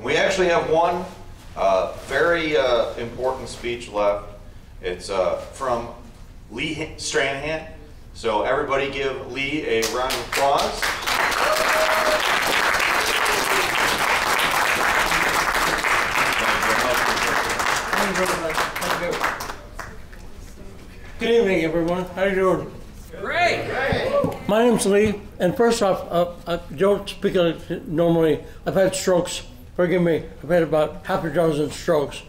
We actually have one very important speech left. It's from Lee Stranahan. So everybody give Lee a round of applause. Good evening, everyone. How are you doing? Great. My name's Lee, and first off, I don't speak normally. I've had strokes. Forgive me. I've had about half a dozen strokes,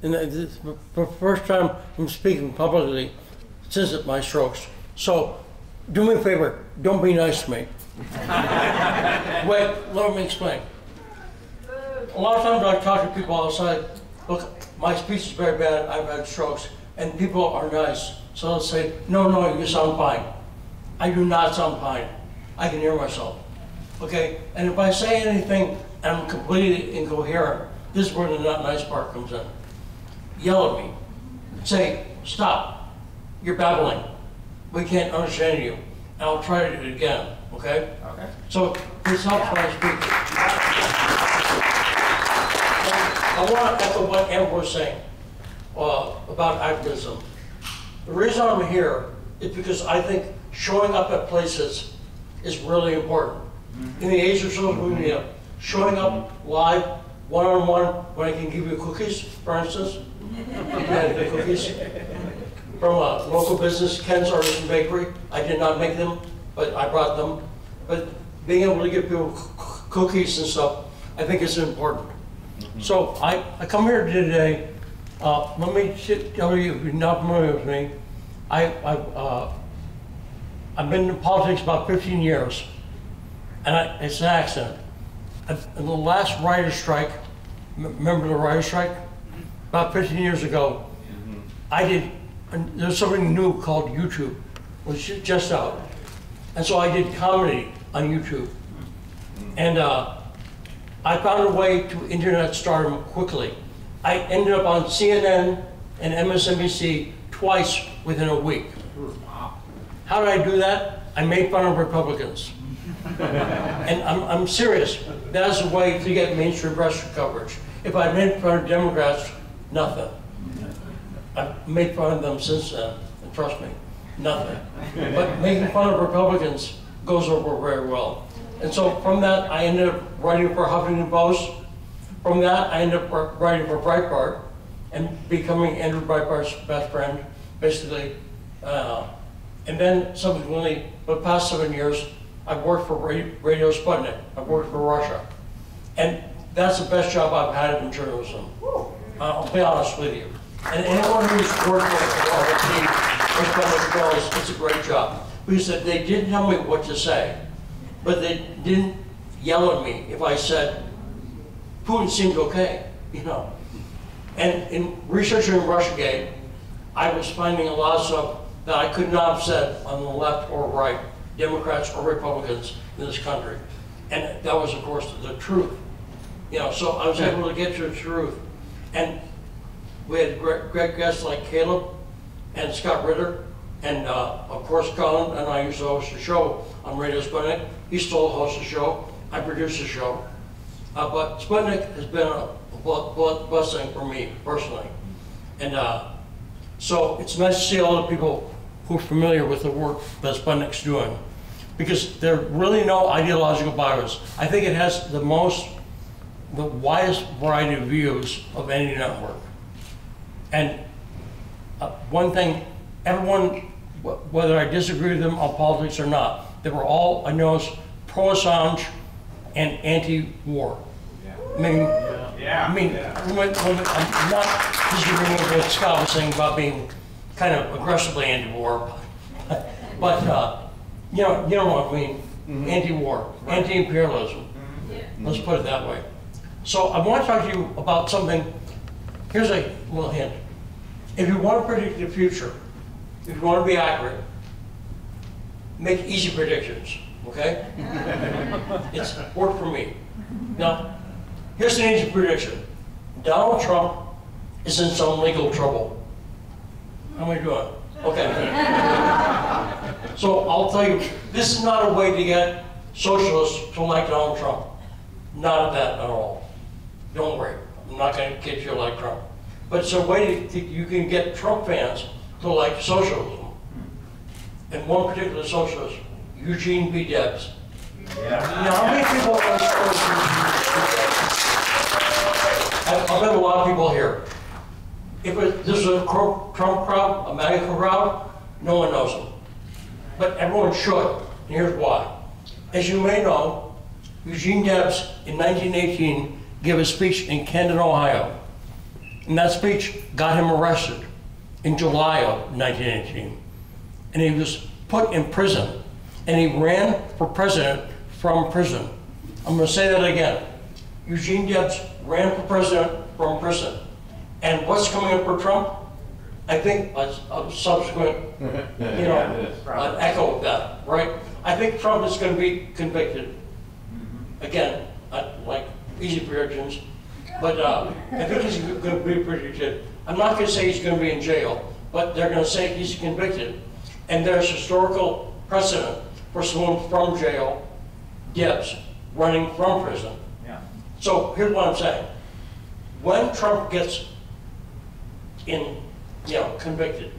and this is the first time I'm speaking publicly since my strokes. So, do me a favor. Don't be nice to me. Wait. Let me explain. A lot of times I talk to people outside. Look, my speech is very bad. I've had strokes, and people are nice. So they'll say, no, you sound fine. I do not sound fine. I can hear myself, okay? And if I say anything and I'm completely incoherent, this is where the not nice part comes in. Yell at me. Say, stop. You're babbling. We can't understand you. And I'll try it again, okay? Okay. So this helps when I speak. I want to echo what Amber was saying about activism. The reason I'm here is because I think showing up at places is really important. In the age of social media, showing up live, one-on-one, when I can give you cookies, for instance. You had the cookies from a local business, Ken's Artisan Bakery. I did not make them, but I brought them. But being able to give people cookies and stuff, I think is important. So I come here today. Let me tell you, if you're not familiar with me, I've been in politics about 15 years, and it's an accident. In the last writer's strike, remember the writer's strike? About 15 years ago, there's something new called YouTube, which is just out. And so I did comedy on YouTube. And I found a way to internet stardom quickly. I ended up on CNN and MSNBC twice within a week. How did I do that? I made fun of Republicans. And I'm serious. That's a way to get mainstream press coverage. If I made fun of Democrats, nothing. I've made fun of them since then, and trust me, nothing. But making fun of Republicans goes over very well. And so from that, I ended up writing for Huffington Post. From that, I ended up writing for Breitbart and becoming Andrew Breitbart's best friend, basically. And then subsequently, for the past 7 years, I've worked for Radio Sputnik. I've worked for Russia. And that's the best job I've had in journalism. I'll be honest with you. And anyone who's worked for RT or Sputnik knows it's a great job. Because they didn't tell me what to say, but they didn't yell at me if I said, Putin seemed okay, you know. And in researching Russiagate, I was finding a lot of stuff that I could not have said on the left or right, Democrats or Republicans in this country. And that was, of course, the truth. You know, so I was able to get to the truth. And we had great guests like Caleb and Scott Ritter, and of course, Colin and I used to host a show on Radio Sputnik. He still hosts a show. I produce a show. But Sputnik has been a blessing for me personally. And so it's nice to see all the people who are familiar with the work that Sputnik's doing, because there are really no ideological bias. I think it has the widest variety of views of any network. And one thing, everyone, whether I disagree with them on politics or not, they were all, I noticed, pro-Assange and anti-war. I mean, I'm not disagreeing with what Scott was saying about being kind of aggressively anti-war, but you know what I mean, anti-war, anti-imperialism. Let's put it that way. So I want to talk to you about something. Here's a little hint. If you want to predict the future, if you want to be accurate, make easy predictions, okay? It's worked for me. Now, here's an easy prediction. Donald Trump is in some legal trouble. How am I doing? Okay. So I'll tell you, this is not a way to get socialists to like Donald Trump. Not that at all. Don't worry, I'm not going to get you like Trump. But it's a way you can get Trump fans to like socialism. And one particular socialist, Eugene B. Debs. Yeah. Now, how many people are I've met a lot of people here. If this is a Trump crowd, a MAGA crowd, no one knows him. But everyone should, and here's why. As you may know, Eugene Debs in 1918 gave a speech in Camden, Ohio. And that speech got him arrested in July of 1918. And he was put in prison. And he ran for president from prison. I'm going to say that again. Eugene Debs ran for president from prison. And what's coming up for Trump? I think a subsequent, an echo of that, right? I think Trump is going to be convicted. Again, like easy predictions, but I think he's going to be predicted. I'm not going to say he's going to be in jail, but they're going to say he's convicted. And there's historical precedent for someone from jail, Debs, running from prison. Yeah. So here's what I'm saying. When Trump gets convicted,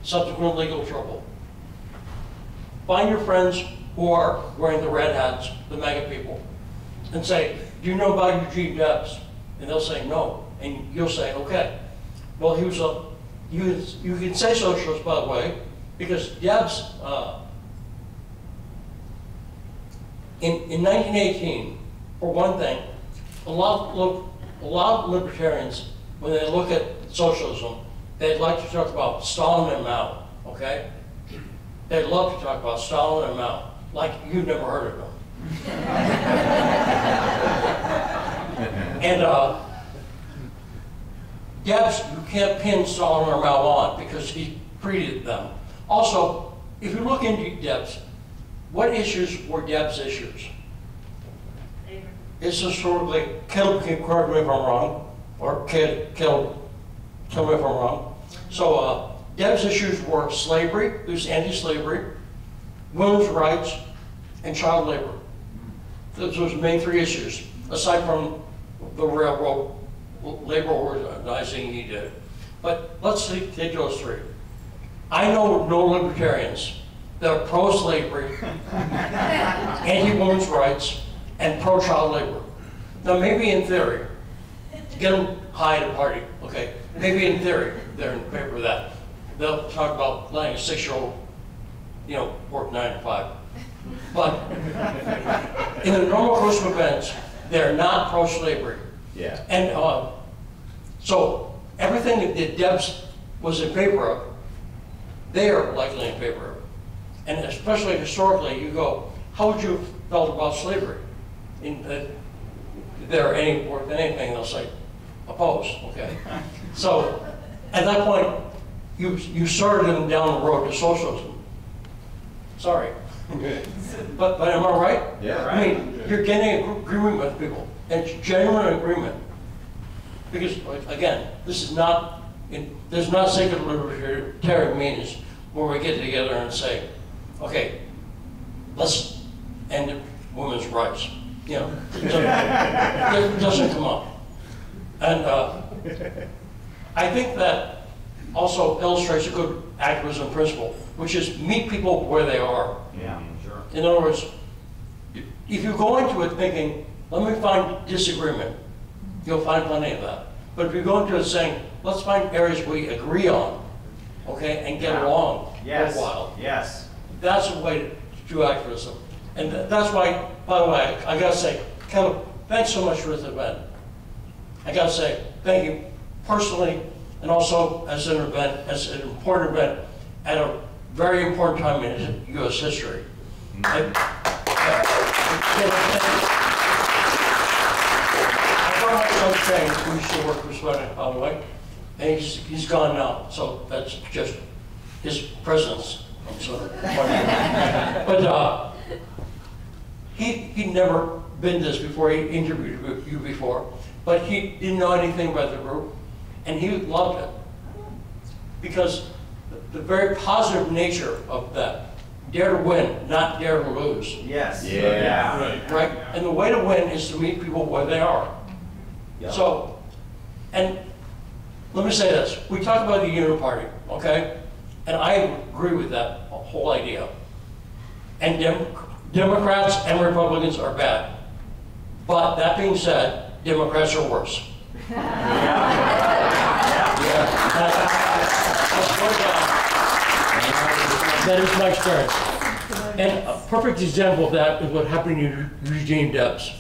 subsequent legal trouble, find your friends who are wearing the red hats, the MAGA people, and say, do you know about Eugene Debs? And they'll say no. And you'll say, okay. Well, he was you can say socialist, by the way, because Debs, in 1918, for one thing, a lot of libertarians, when they look at socialism, they'd like to talk about Stalin and Mao, okay? They'd love to talk about Stalin and Mao, like you've never heard of them. And Debs, you can't pin Stalin or Mao on because he created them. Also, if you look into Debs, what issues were Debs' issues? It's historically, correct me if I'm wrong, or tell me if I'm wrong. So Debs' issues were slavery, he was anti-slavery, women's rights, and child labor. Those were the main three issues, aside from the railroad labor organizing he did. But let's take those three. I know no libertarians that are pro-slavery, anti-women's rights, and pro-child labor. Now, maybe in theory, get them high at a party, okay? Maybe in theory, they're in favor of that. They'll talk about letting a 6-year-old, work 9 to 5. But in the normal course of events, they're not pro-slavery. Yeah. And so everything that Debs was in favor of, they are likely in favor of. And especially historically, you go, how would you have felt about slavery? If they're any worth anything, they'll say, oppose, okay? So at that point, you started them down the road to socialism. Sorry. But am I right? Yeah. I mean, you're getting agreement with people, and it's genuine agreement. Because, again, this is not, there's not sacred libertarian meetings where we get together and say, okay, let's end women's rights. It doesn't come up. And I think that also illustrates a good activism principle, which is meet people where they are. Yeah, sure. In other words, if you go into it thinking, let me find disagreement, you'll find plenty of that. But if you go into it saying, let's find areas we agree on, okay, and get along for a while. Yes. That's a way to do activism. And that's why, by the way, I gotta say, Kevin, thanks so much for this event. I gotta say, thank you personally, and also as an event, as an important event, at a very important time in U.S. history. I brought my son Shane, who used to work for Sweating, by the way, and he's gone now, so that's just his presence. But he'd never been this before. He interviewed you before, but he didn't know anything about the group, and he loved it because the very positive nature of that. Dare to win, not dare to lose. Yes. Yeah. Right. And the way to win is to meet people where they are. So, and let me say this, we talk about the Uniparty, okay? And I agree with that whole idea. And Democrats and Republicans are bad. But that being said, Democrats are worse. That is my experience. And a perfect example of that is what happened to Eugene Debs.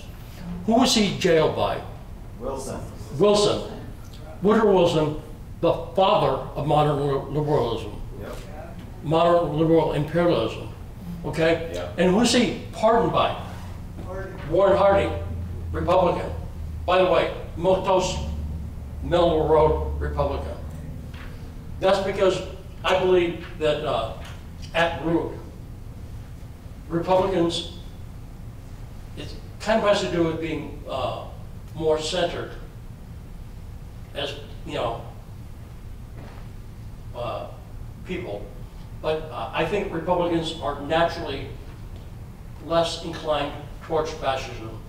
Who was he jailed by? Wilson. Wilson. Woodrow Wilson, the father of modern liberalism. Yep. Modern liberal imperialism. Okay? Yep. And who's he pardoned by? Warren Harding, Republican. By the way, most middle road Republican. That's because I believe that at root, Republicans, it kind of has to do with being more centered, as you know, people. But I think Republicans are naturally less inclined towards fascism,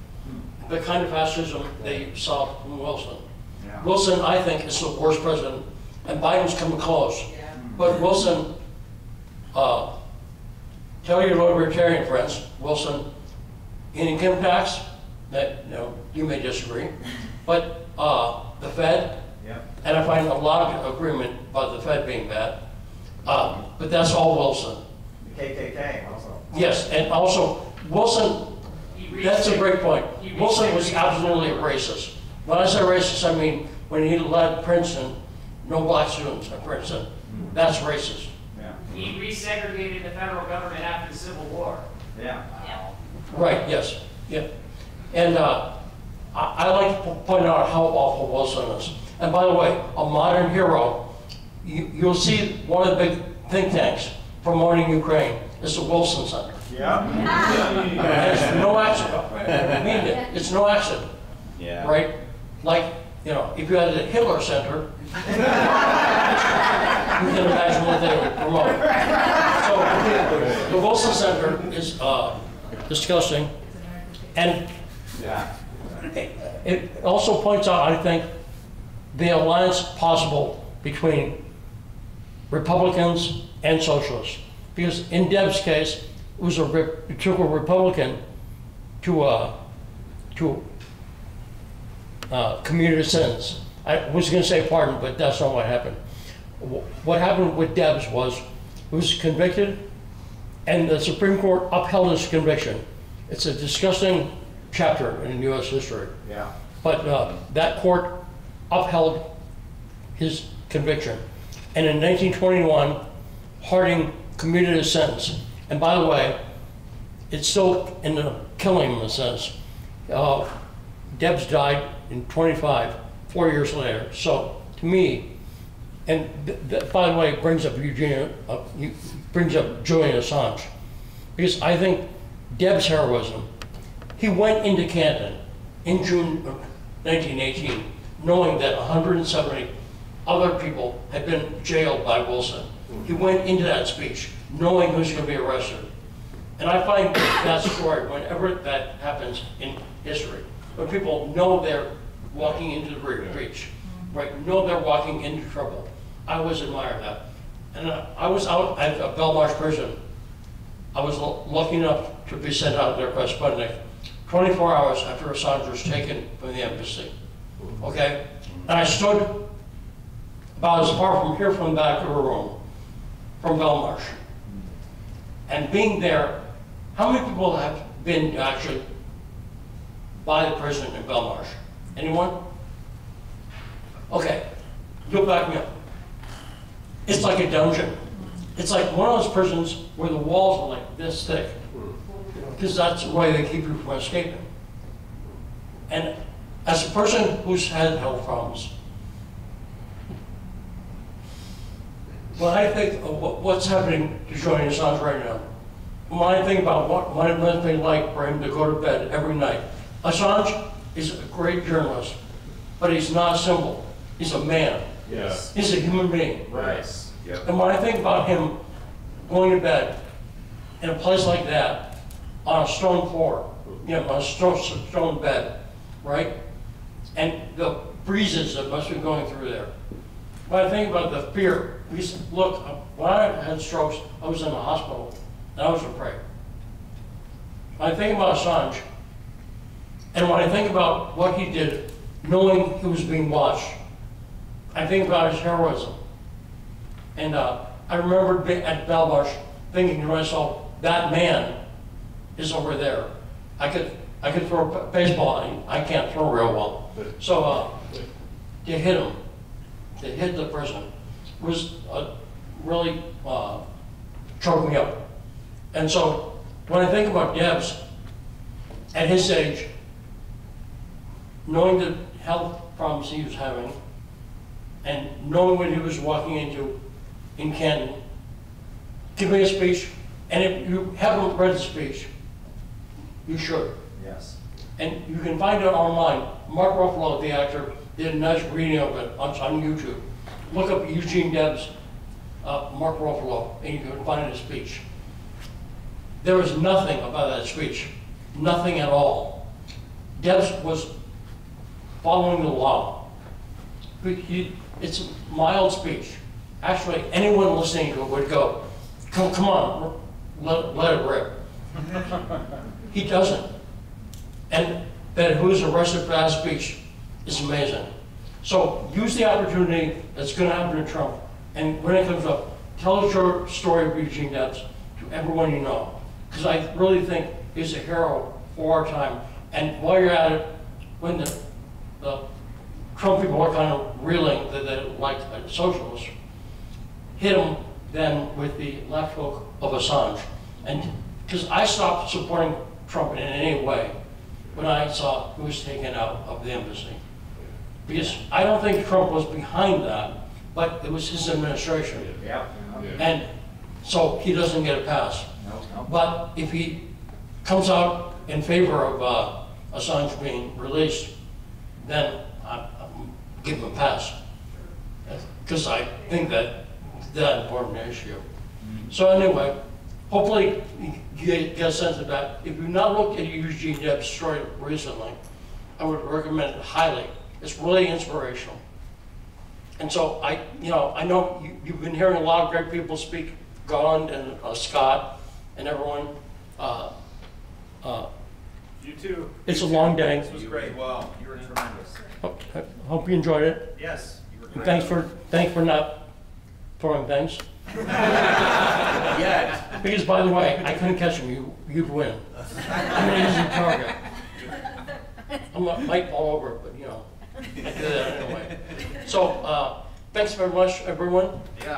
the kind of fascism they saw from Wilson. Yeah. Wilson, I think, is the worst president, and Biden's coming close. Yeah. But Wilson, tell your libertarian friends, Wilson, in income tax, that, you may disagree, but the Fed, Yep. and I find a lot of agreement about the Fed being bad, but that's all Wilson. The KKK also. Yes, and also, Wilson, that's a great point. Wilson was absolutely a racist. When I say racist, I mean when he led Princeton, no black students at Princeton. That's racist. Yeah. He resegregated the federal government after the Civil War. Yeah. Right, yes, yeah. And I like to point out how awful Wilson is. And by the way, a modern hero, you'll see one of the big think tanks promoting Ukraine is the Wilson Center. Yeah. And it's no accident. I mean it. It's no accident. Yeah. Right? Like, if you had the Hitler Center, you can imagine what they would promote. So the Wilson Center is disgusting. And Yeah. it also points out, I think, the alliance possible between Republicans and socialists. Because in Debs' case, it took a Republican to commute a sentence. I was going to say pardon, but that's not what happened. What happened with Debs was he was convicted, and the Supreme Court upheld his conviction. It's a disgusting chapter in U.S. history. Yeah. But that court upheld his conviction. And in 1921, Harding commuted a sentence. And by the way, it still ended up killing him in a sense. Debs died in 25, 4 years later. So to me, and by the way, it brings up Eugene, brings up Julian Assange. Because I think Debs' heroism, he went into Canton in June of 1918, knowing that 170 other people had been jailed by Wilson. He went into that speech knowing who's going to be arrested. And I find that story, whenever that happens in history, when people know they're walking into the breach, right, know they're walking into trouble. I always admire that. And I was out at a Belmarsh prison. I was lucky enough to be sent out there by Sputnik 24 hours after Assange was taken from the embassy. Okay? And I stood about as far from here from the back of a room, from Belmarsh. And being there, how many people have been actually by the prison in Belmarsh? Anyone? Okay, you'll back me up. It's like a dungeon. It's like one of those prisons where the walls are like this thick, because that's the way they keep you from escaping. And as a person who's had health problems, when I think of what's happening to Julian Assange right now, when I think about what might have been like for him to go to bed every night, Assange is a great journalist, but he's not a symbol. He's a man. Yes. He's a human being. Right. Yep. And when I think about him going to bed in a place like that, on a stone floor, on a stone bed, right? and the breezes that must be going through there. When I think about the fear, because look, when I had strokes, I was in the hospital, and I was afraid. When I think about Assange, and when I think about what he did, knowing he was being watched, I think about his heroism. And I remember at Belmarsh thinking to myself, that man is over there. I could throw a baseball, and I can't throw real well. So to hit him, to hit the person, was really choked me up. And so when I think about Debs, at his age, knowing the health problems he was having, and knowing what he was walking into in Canton, giving a speech, and if you haven't read the speech, you should. Yes. And you can find it online. Mark Ruffalo, the actor, did a nice reading of it on YouTube. Look up Eugene Debs, Mark Ruffalo, and you can find his speech. There was nothing about that speech, nothing at all. Debs was following the law. It's a mild speech. Actually, anyone listening to it would go, come on, let it rip. He doesn't. And that he was arrested for that speech is amazing. So use the opportunity that's going to happen to Trump. And when it comes up, tell your story of Eugene Debs to everyone you know. Because I really think he's a hero for our time. And while you're at it, when the Trump people are kind of reeling that they're like a socialist, hit him then with the left hook of Assange. And because I stopped supporting Trump in any way when I saw he was taken out of the embassy. Because I don't think Trump was behind that, but it was his administration. Yeah. And so he doesn't get a pass. No. But if he comes out in favor of Assange being released, then I'll give him a pass. Because I think that's that important issue. So anyway, hopefully you get a sense of that. If you've not looked at Eugene Debs' story recently, I would recommend it highly. It's really inspirational. And so I know you've been hearing a lot of great people speak, Garland and Scott and everyone. You too. It's a long day. This was great. Wow, you were tremendous. Hope you enjoyed it. Yes, you were great. Thanks for not throwing things. Yeah. Because by the way, I couldn't catch him. You'd win. I'm an easy target. I might fall over, but you know, I do that anyway. So thanks very much, everyone. Yeah.